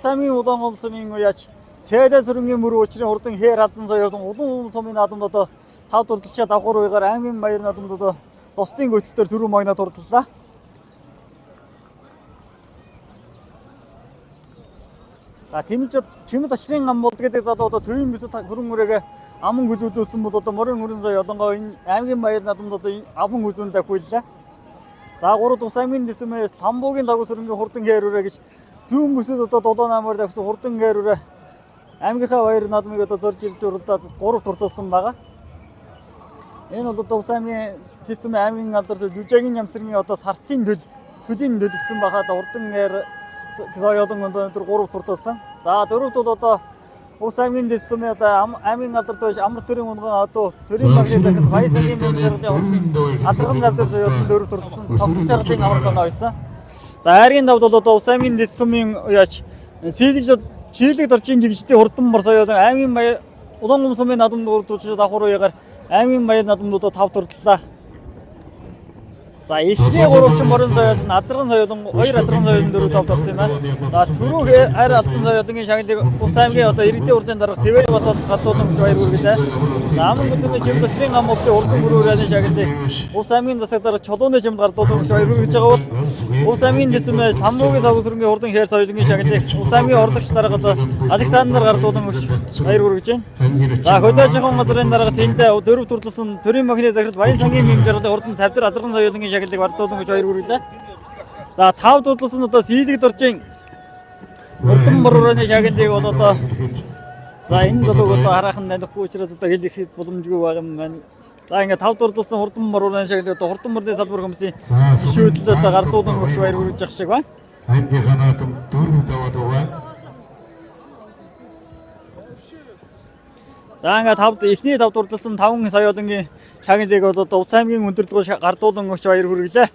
Улс аймгийн улаан гомсомын уяач цээлэ сүрэнгийн мөрөө өчрийн хурдан хээр алдан соёлон улаан сумын наадамд одоо тав дурдалчаа давхар уягаар аймгийн баяр наадамд одоо цусны гөтөлтөөр түрүү магнат дурдлаа. За чимэд очрын ам болд гэдэг залуу одоо төвийн бисэд хөрөн үрээгээ аман гүзүүдүүлсэн бол одоо морин хөрөн сая ялангуяа энэ аймгийн баяр наадамд одоо аман гүзүүнд ахиуллаа. За 3 дуус аймгийн дэсмээс Ламбуугийн дагуу сүрэнгийн хурдан хээр үрээ гэж зүүн бүсэд одоо 7-8-аар давсан хурдан хээр үрээ аймгийнхаа баяр наадмыг одоо зорж ирж уралдаад 3 турталсан байгаа. Энэ бол одоо Улс аймгийн дэсм аймгийн алдар Жүжаагийн Ямсрын одоо сартын төлийн төлгсөн бахад хурдан хээр соёлон өнөөдөр 3 турталсан. За 4-д бол одоо Улс аймгийн дэсм одоо аймгийн алдарт байж амар төрийн унган одоо төрийн багийн захирал Баясагийн мэмжирлийн азарган завдар соёлон 4 турталсан. Тоглогч чаргалын амар санаа байсан. За хайрын давд бол одоо Улс аймгийн дэсмийн уяач чийлэг доржийн жигжтэй хурдан мар соёлон аймгийн баяр улаан гомсомын наадамд дурдуулж давхар уягаар аймгийн баяр наадамд тав турдлаа. За эхний 3 ч морин соёлон азарган соёлон 2 азарган соёлон 4 тав турсан юм байна. За түрүү хайр алдан соёлонгийн шагналыг Улс аймгийн одоо иргэдийн урдын дарга Сэвэж Батод гардуулсан гэж баяр хүргэлээ. За аман гүцэний чимд өсрийн ам болтын урдан мөрөөрийн шагналыг Улс аймгийн засаг дарга Чулууны чимд гардуулсан гэж баяр хүргэж байгаа бол Улс аймгийн дэсмээс Ламбуугийн сав сүрэнгийн хурдан хээр соёлонгийн шагналыг Улс аймгийн ордогч дарга одоо Александр гардуулсан гэж баяр хүргэж байна. За хөдөөжихөн газрын дарга Синдэ 4 турласан төрийн махны захирал Баясангийн мэмжирлийн хурдан цавдар азарган соёлонгийн шагналыг бардуулсан гэж баяр хүргэлээ. За 5 дурласан одоо Сийлэг доржийн хурдан мөрөөрийн шагналыг бол одоо за энэ залууг одоо хараахан танихгүй учраас одоо хэлэх боломжгүй байгаа юм байна. За ингээд 5 дурласан хурдан мөрөөрийн шагналыг одоо хурдан мөрний салбар хүмүүсийн гишүүдэд одоо гардуулсан гэж баяр хүргэж явах шиг байна. Аймгийнхаа наадам 4 таваад байгаа. За ингээд эхний 5 дурласан 5 соёлонгийн шагналыг бол одоо Улс аймгийн өндөрлөгөөр гардуулсан гэж баяр хүргэлээ.